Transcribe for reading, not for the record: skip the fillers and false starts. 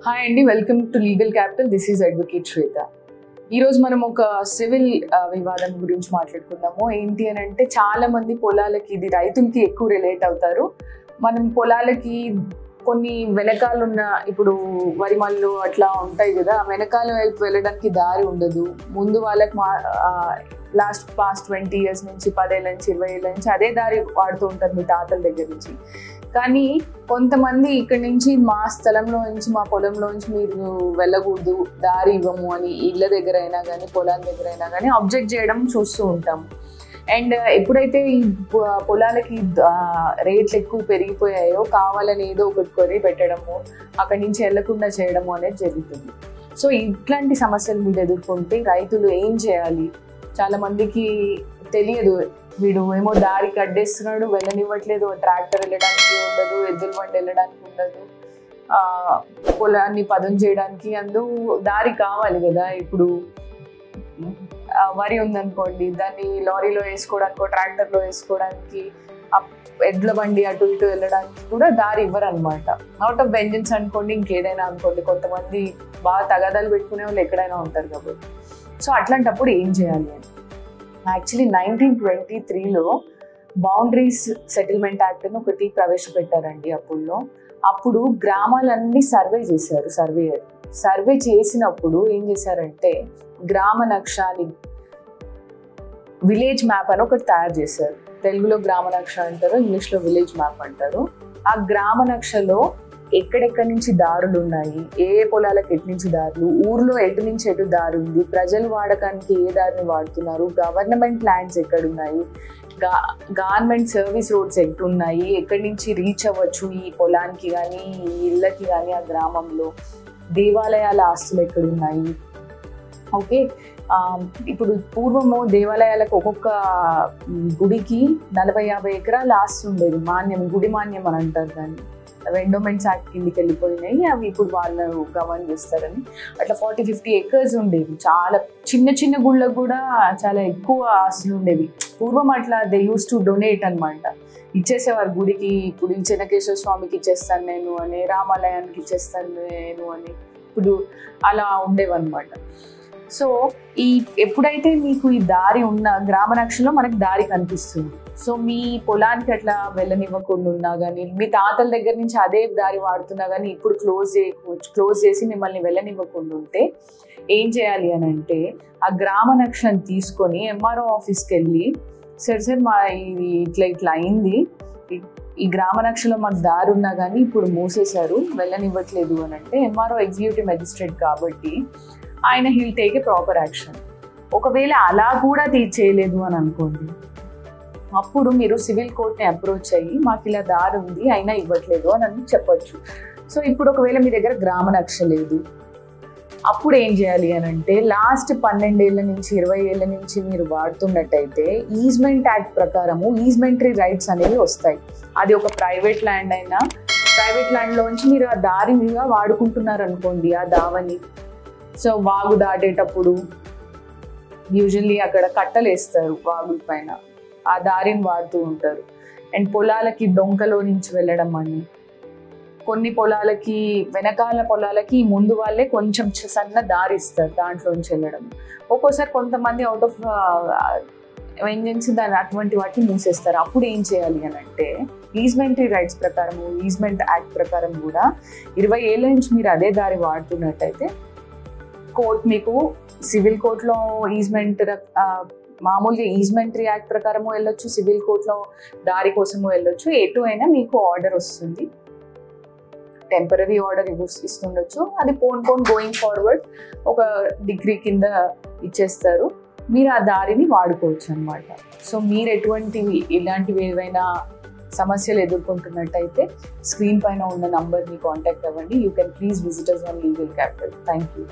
Hi అండి, welcome to legal capital. This is advocate Shweta. ఈరోజు మనం ఒక సివిల్ వివాదం గురించి మాట్లాడుకుందాము. ఏంటి అని అంటే, చాలా మంది పొలాలకి, ఇది రైతులకి ఎక్కువ రిలేట్ అవుతారు. మనం పొలాలకి కొన్ని వెనకాలన్న, ఇప్పుడు వరి మళ్ళు అట్లా ఉంటాయి కదా, వెనకాల వైపు వెళ్ళడానికి దారి ఉండదు. ముందు వాళ్ళకి పాస్ట్ 20 years నుంచి, 10 ఏళ్ళ నుంచి, 20 ఏళ్ళ నుంచి అదే దారి వాడుతూ ఉంటారు మీ తాతల దగ్గర నుంచి. కానీ కొంతమంది ఇక్కడి నుంచి, మా స్థలంలో నుంచి, మా పొలంలో నుంచి మీరు వెళ్ళకూడదు, దారి ఇవ్వము అని ఇళ్ళ దగ్గర అయినా కానీ, పొలాల దగ్గర అయినా కానీ అబ్జెక్ట్ చేయడం చూస్తూ ఉంటాము. అండ్ ఎప్పుడైతే ఈ పొలాలకి రేట్లు ఎక్కువ పెరిగిపోయాయో, కావాలని ఏదో ఒకటి కొని పెట్టడము, అక్కడి నుంచి వెళ్లకుండా చేయడము అనేది జరుగుతుంది. సో ఇట్లాంటి సమస్యలు మీరు ఎదుర్కొంటే రైతులు ఏం చేయాలి? చాలా మందికి తెలియదు. వీడు ఏమో దారి కట్టేస్తున్నాడు, వెళ్ళనివ్వట్లేదు, ట్రాక్టర్ వెళ్ళడానికి ఉండదు, ఎద్దుల బండి వెళ్ళడానికి ఉండదు, పొలాన్ని పదును చేయడానికి దారి కావాలి కదా. ఇప్పుడు వరి ఉందనుకోండి, దాన్ని లారీలో వేసుకోవడానికో, ట్రాక్టర్లో వేసుకోవడానికి, ఎడ్ల బండి అటు ఇటు వెళ్ళడానికి కూడా దారి ఇవ్వరు అనమాట. అవుట్ ఆఫ్ వెంజెన్స్ అనుకోండి, ఇంకేదైనా అనుకోండి, కొంతమంది బాగా తగాదాలు పెట్టుకునే వాళ్ళు ఎక్కడైనా ఉంటారు కాబట్టి. సో అట్లాంటప్పుడు ఏం చేయాలి అని, యాక్చువల్లీ 1923లో బౌండరీస్ సెటిల్మెంట్ యాక్ట్ అని ఒకటి ప్రవేశపెట్టారండి. అప్పుడు గ్రామాలన్నీ సర్వే చేశారు. సర్వే చేసినప్పుడు ఏం చేశారంటే, గ్రామ నక్షాని, విలేజ్ మ్యాప్ అని ఒకటి తయారు చేశారు. తెలుగులో గ్రామ నక్ష అంటారు, ఇంగ్లీష్లో విలేజ్ మ్యాప్ అంటారు. ఆ గ్రామ నక్షలో ఎక్కడెక్కడి నుంచి దారులు ఉన్నాయి, ఏ పొలాలకు ఎటు నుంచి దారులు, ఊర్లో ఎటు నుంచి ఎటు దారి ఉంది, ప్రజలు వాడకానికి ఏ దారిని వాడుతున్నారు, గవర్నమెంట్ ల్యాండ్స్ ఎక్కడున్నాయి, గవర్నమెంట్ సర్వీస్ రోడ్స్ ఎట్టున్నాయి, ఎక్కడి నుంచి రీచ్ అవ్వచ్చు ఈ పొలానికి కానీ, ఈ ఇళ్ళకి కానీ, ఆ గ్రామంలో దేవాలయాల ఆస్తులు ఎక్కడున్నాయి. ఓకే, ఇప్పుడు పూర్వము దేవాలయాలకు ఒక్కొక్క గుడికి 40-50 ఎకరాల ఆస్తి ఉండేది. మాన్యం, గుడి మాన్యం అని అంటారు దాన్ని. ఎండోమెంట్స్ యాక్ట్ కిందికి వెళ్ళిపోయినాయి, అవి ఇప్పుడు వాళ్ళు గవర్న్ చేస్తారని. అట్లా 40-50 acres ఉండేవి. చాలా చిన్న చిన్న గుళ్ళకు కూడా చాలా ఎక్కువ ఆస్తులు ఉండేవి. పూర్వం అట్లా దే యూస్ టు డొనేట్ అనమాట, ఇచ్చేసేవారు గుడికి. ఇప్పుడు ఈ చెన్నకేశ్వర స్వామికి ఇచ్చేస్తాను నేను అని, రామాలయానికి ఇచ్చేస్తాను నేను అని, ఇప్పుడు అలా ఉండేవన్నమాట. సో ఎప్పుడైతే మీకు ఈ దారి ఉన్న గ్రామ నక్షలో మనకి దారి కనిపిస్తుంది. సో మీ పొలానికి అట్లా వెళ్ళనివ్వకుండా ఉన్నా కానీ, మీ తాతల దగ్గర నుంచి అదే దారి వాడుతున్నా కానీ ఇప్పుడు క్లోజ్ చేసి మిమ్మల్ని వెళ్ళనివ్వకుండా ఉంటే ఏం చేయాలి అని అంటే, ఆ గ్రామ నక్షని తీసుకొని ఎంఆర్ఓ ఆఫీస్కి వెళ్ళి, సార్ మా ఇది ఇట్లా అయింది, ఈ గ్రామ నక్షలో మాకు దారి ఉన్నా కానీ ఇప్పుడు మూసేశారు, వెళ్ళనివ్వట్లేదు అని అంటే, ఎంఆర్ఓ ఎగ్జిక్యూటివ్ మెజిస్ట్రేట్ కాబట్టి ఆయన he'll take a proper action. ఒకవేళ అలా కూడా చేయలేదు అని అనుకోండి, అప్పుడు మీరు సివిల్ కోర్ట్ని అప్రోచ్ అయ్యి, మాకు ఇలా దారి ఉంది అయినా ఇవ్వట్లేదు అని చెప్పొచ్చు. సో ఇప్పుడు ఒకవేళ మీ దగ్గర గ్రామ నక్ష లేదు, అప్పుడు ఏం చేయాలి అని అంటే, లాస్ట్ 12 ఏళ్ళ నుంచి 20 ఏళ్ళ నుంచి మీరు వాడుతున్నట్టయితే ఈజ్మెంట్ యాక్ట్ ప్రకారము ఈజ్మెంటరీ రైట్స్ అనేవి వస్తాయి. అది ఒక ప్రైవేట్ ల్యాండ్ అయినా, ప్రైవేట్ ల్యాండ్లోంచి మీరు ఆ దారి మీద వాడుకుంటున్నారు అనుకోండి, ఆ దావని. సో వాగు దాటేటప్పుడు యూజువల్లీ అక్కడ కట్టలు వేస్తారు వాగుల పైన, ఆ దారిని వాడుతూ ఉంటారు. అండ్ పొలాలకి డొంకలో నుంచి వెళ్ళడం అని, కొన్ని పొలాలకి, వెనకాల పొలాలకి ముందు వాళ్ళే కొంచెం సన్న దారి ఇస్తారు, దాంట్లోంచి వెళ్ళడం. ఒక్కోసారి కొంతమంది అవుట్ ఆఫ్ వెంజెన్స్ దాన్ని అటువంటి వాటిని మూసేస్తారు. అప్పుడు ఏం చేయాలి అని అంటే, ఈజ్మెంటరీ రైట్స్ ప్రకారము, ఈజ్మెంట్ యాక్ట్ ప్రకారం కూడా 20 ఏళ్ళ నుంచి మీరు అదే దారి వాడుతున్నట్టయితే, కోర్ట్ మీకు సివిల్ కోర్టులో ఈజ్మెంట్, మామూలుగా ఈజ్మెంటరీ యాక్ట్ ప్రకారము వెళ్ళొచ్చు, సివిల్ కోర్టులో దారి కోసము వెళ్ళొచ్చు, ఎటు అయినా మీకు ఆర్డర్ వస్తుంది, టెంపరీ ఆర్డర్ ఇస్తుండొచ్చు. అది పోన్ గోయింగ్ ఫార్వర్డ్ ఒక డిగ్రీ కింద ఇచ్చేస్తారు, మీరు ఆ దారిని వాడుకోవచ్చు అనమాట. సో మీరు ఇలాంటివి ఏవైనా సమస్యలు ఎదుర్కొంటున్నట్టయితే స్క్రీన్ పైన ఉన్న నంబర్ని కాంటాక్ట్ అవ్వండి. You can please visit us on legal capital. Thank you.